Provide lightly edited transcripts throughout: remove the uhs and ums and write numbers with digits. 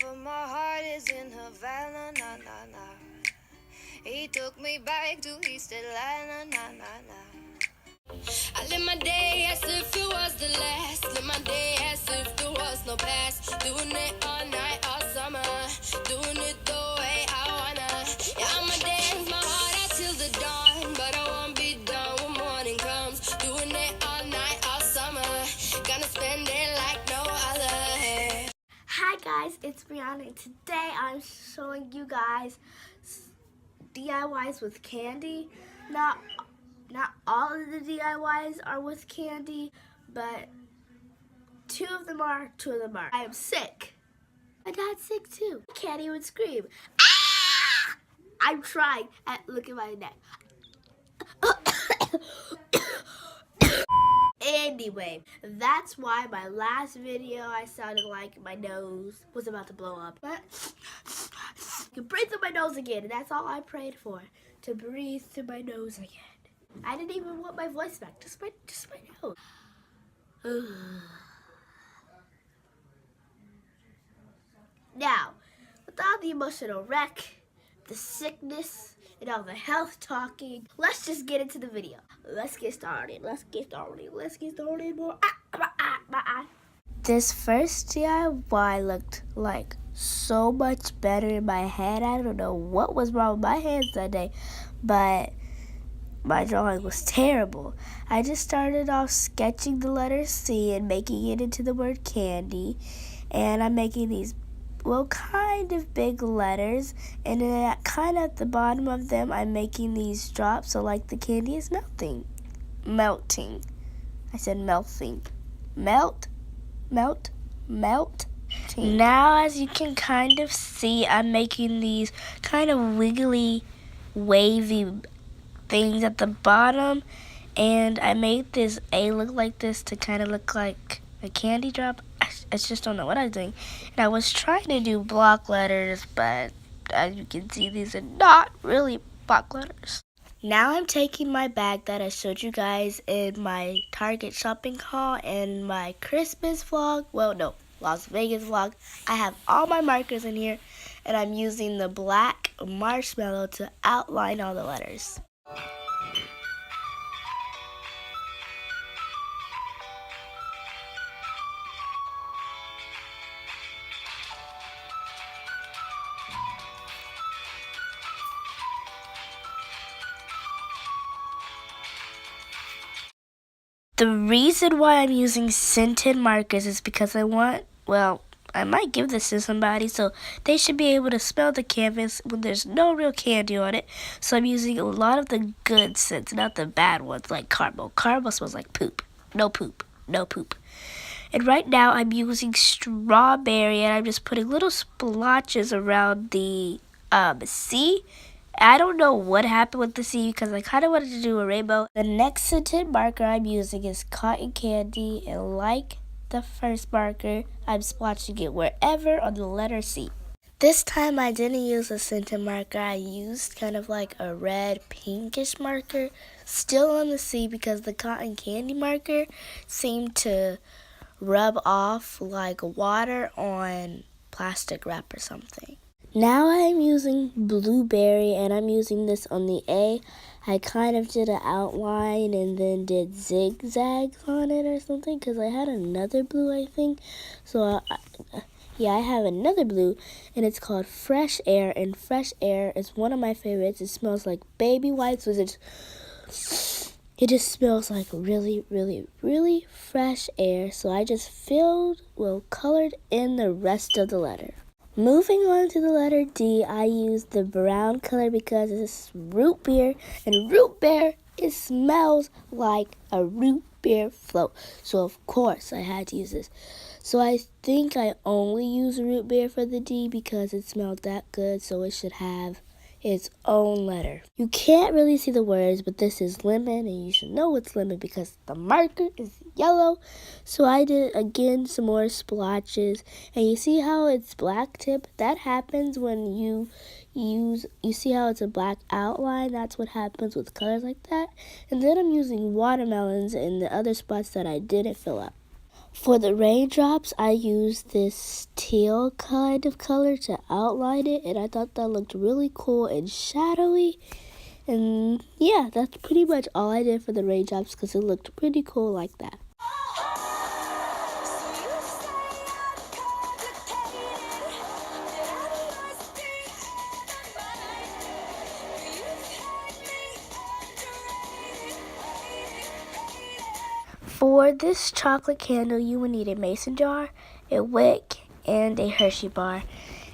but my heart is in Havana, na na na. He took me back to East Atlanta, na na na. I live my day as if it was the last. Live my day as if there was no past. Doing it all night, all summer. Doing it the way I wanna. Yeah, I'ma dance my heart out till the dawn, but I won't be done when morning comes. Doing it all night, all summer. Gonna spend it like no other. Hi guys, it's Brianna, and today I'm showing you guys DIYs with candy. Not all of the DIYs are with candy, but two of them are. I am sick. My dad's sick too. I can't even scream. Ah! I'm trying. Look at my neck. Anyway, that's why my last video I sounded like my nose was about to blow up. But I can breathe through my nose again, and that's all I prayed for, to breathe through my nose again. I didn't even want my voice back, just my nose. Now, with all the emotional wreck, the sickness, and all the health talking, let's just get into the video. Let's get started. This first DIY looked like so much better in my head. I don't know what was wrong with my hands that day, but my drawing was terrible. I just started off sketching the letter C and making it into the word candy, and I'm making these kind of big letters, and then kind of at the bottom of them I'm making these drops, so like the candy is melting. I said melting. Melting. Now, as you can kind of see, I'm making these kind of wiggly, wavy things at the bottom, and I made this A look like this to kind of look like a candy drop. I just don't know what I was doing. And I was trying to do block letters, but as you can see, these are not really block letters. Now I'm taking my bag that I showed you guys in my Target shopping haul and my Christmas vlog. Well, no, Las Vegas vlog. I have all my markers in here, and I'm using the black marshmallow to outline all the letters. The reason why I'm using scented markers is because I might give this to somebody, so they should be able to smell the canvas when there's no real candy on it. So I'm using a lot of the good scents, not the bad ones like caramel. Caramel smells like poop. No poop. And right now I'm using strawberry, and I'm just putting little splotches around the C. I don't know what happened with the C because I kind of wanted to do a rainbow. The next scented marker I'm using is cotton candy, and like the first marker, I'm splotching it wherever on the letter C. This time I didn't use a scented marker. I used kind of like a red pinkish marker, still on the C, because the cotton candy marker seemed to rub off like water on plastic wrap or something. Now I'm using blueberry, and I'm using this on the A. I kind of did an outline and then did zigzags on it or something because I had another blue, I think. So, I have another blue, and it's called Fresh Air, and Fresh Air is one of my favorites. It smells like baby wipes. It just smells like really, really, really fresh air. So I just colored in the rest of the letter. Moving on to the letter D, I used the brown color because it's root beer, and root beer, it smells like a root beer float. So of course I had to use this. So I think I only use root beer for the D because it smelled that good, so it should have its own letter. You can't really see the words, but this is lemon, and you should know it's lemon because the marker is yellow. So I did again some more splotches, and you see how it's black tip? That happens when you see how it's a black outline? That's what happens with colors like that. And then I'm using watermelons in the other spots that I didn't fill up. For the raindrops, I used this teal kind of color to outline it, and I thought that looked really cool and shadowy. And yeah, that's pretty much all I did for the raindrops because it looked pretty cool like that. For this chocolate candle, you will need a mason jar, a wick, and a Hershey bar.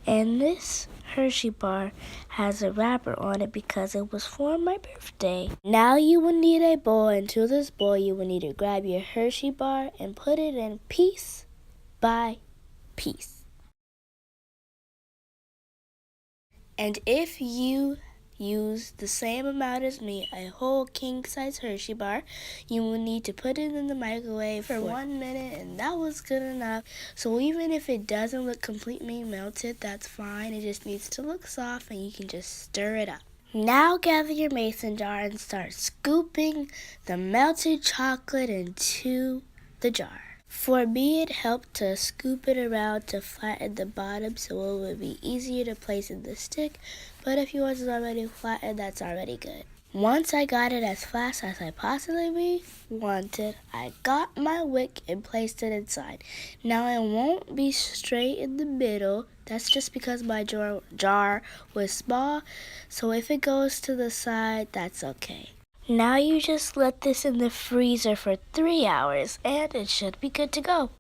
And this Hershey bar has a wrapper on it because it was for my birthday. Now you will need a bowl, and to this bowl you will need to grab your Hershey bar and put it in piece by piece. And if you use the same amount as me, a whole king-size Hershey bar, you will need to put it in the microwave for 1 minute, and that was good enough. So even if it doesn't look completely melted, that's fine. It just needs to look soft, and you can just stir it up. Now gather your mason jar and start scooping the melted chocolate into the jar. For me, it helped to scoop it around to flatten the bottom so it would be easier to place in the stick, but if yours is already flattened, that's already good. Once I got it as fast as I possibly wanted, I got my wick and placed it inside. Now it won't be straight in the middle. That's just because my jar was small, so if it goes to the side, that's okay. Now you just let this in the freezer for 3 hours, and it should be good to go.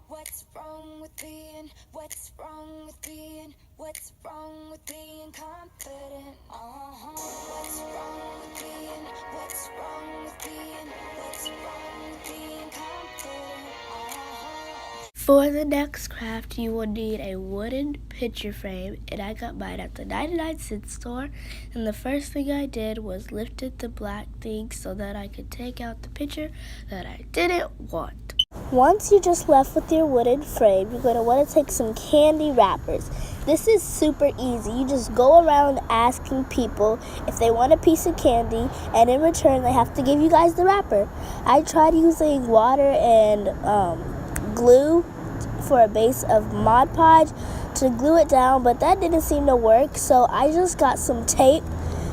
What's wrong with being confident? What's wrong with being confident? For the next craft, you will need a wooden picture frame, and I got mine at the 99-cent store. And the first thing I did was lifted the black thing so that I could take out the picture that I didn't want. Once you're just left with your wooden frame, you're going to want to take some candy wrappers. This is super easy. You just go around asking people if they want a piece of candy, and in return, they have to give you guys the wrapper. I tried using water and glue for a base of Mod Podge to glue it down, but that didn't seem to work, so I just got some tape,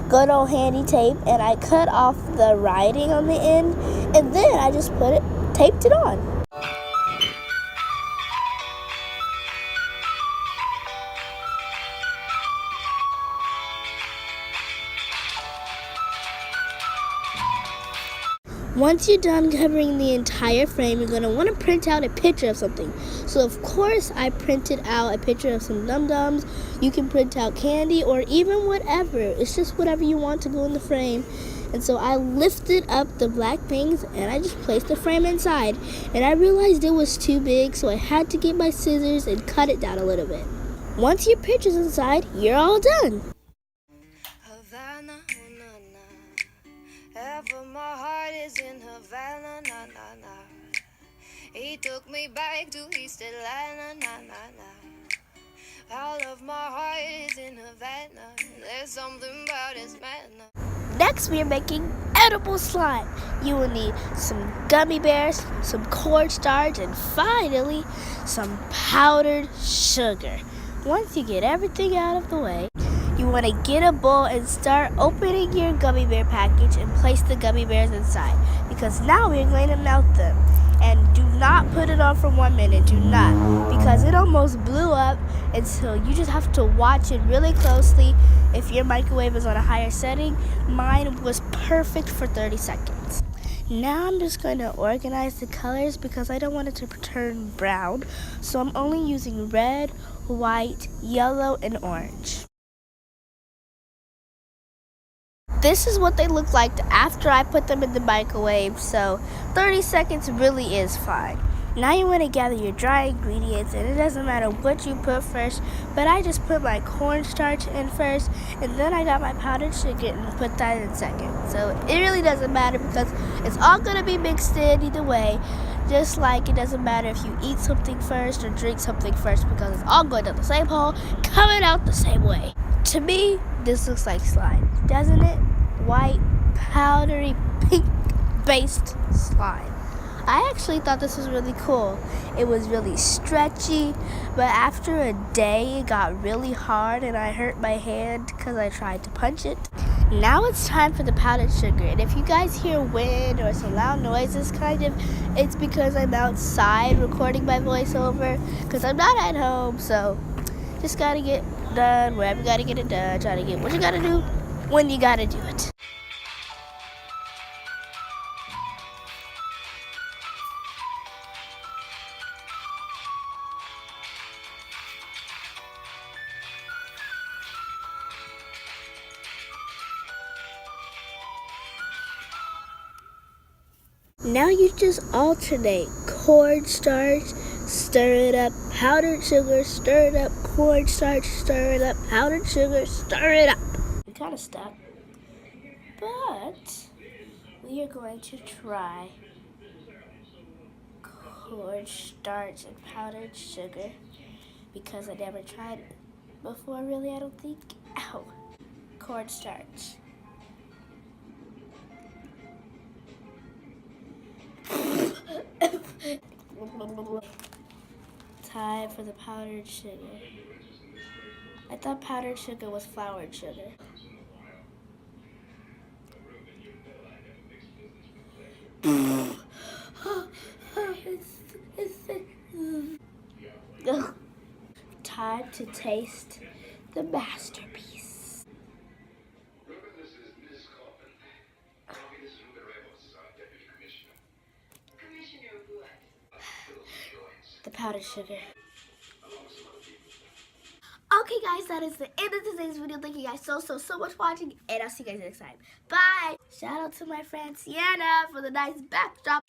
good old handy tape, and I cut off the writing on the end, and then I just taped it on. Once you're done covering the entire frame, you're going to want to print out a picture of something. So of course I printed out a picture of some dum-dums. You can print out candy or even whatever. It's just whatever you want to go in the frame. And so I lifted up the black things and I just placed the frame inside. And I realized it was too big, so I had to get my scissors and cut it down a little bit. Once your picture's inside, you're all done. Havana, ever my heart is in Havana, na na na. He took me back to East Atlanta, na na na. All of my heart is in Havana. There's something about his manner. Next, we are making edible slime. You will need some gummy bears, some cornstarch, and finally, some powdered sugar. Once you get everything out of the way, you want to get a bowl and start opening your gummy bear package and place the gummy bears inside, because now we're going to melt them. And do not put it on for 1 minute, do not, because it almost blew up, and so you just have to watch it really closely. If your microwave is on a higher setting, mine was perfect for 30 seconds. Now I'm just going to organize the colors because I don't want it to turn brown, so I'm only using red, white, yellow, and orange. This is what they look like after I put them in the microwave, so 30 seconds really is fine. Now you want to gather your dry ingredients, and it doesn't matter what you put first, but I just put my cornstarch in first, and then I got my powdered sugar and put that in second. So it really doesn't matter because it's all going to be mixed in either way, just like it doesn't matter if you eat something first or drink something first because it's all going down the same hole, coming out the same way. To me, this looks like slime, doesn't it? White, powdery, pink-based slime. I actually thought this was really cool. It was really stretchy, but after a day it got really hard and I hurt my hand because I tried to punch it. Now it's time for the powdered sugar, and if you guys hear wind or some loud noises it's because I'm outside recording my voiceover because I'm not at home, so just gotta get done wherever you gotta get it done. Try to get what you gotta do when you gotta do it. Now you just alternate cornstarch, stir it up, powdered sugar, stir it up, cornstarch, stir it up, powdered sugar, stir it up. We kind of stuck, but we are going to try cornstarch and powdered sugar because I never tried it before, really, I don't think. Ow. Cornstarch. Time for the powdered sugar. I thought powdered sugar was floured sugar. Time to taste the masterpiece. The powdered sugar. Okay guys, that is the end of today's video. Thank you guys so much for watching, and I'll see you guys next time. Bye! Shout out to my friend Sienna for the nice backdrop.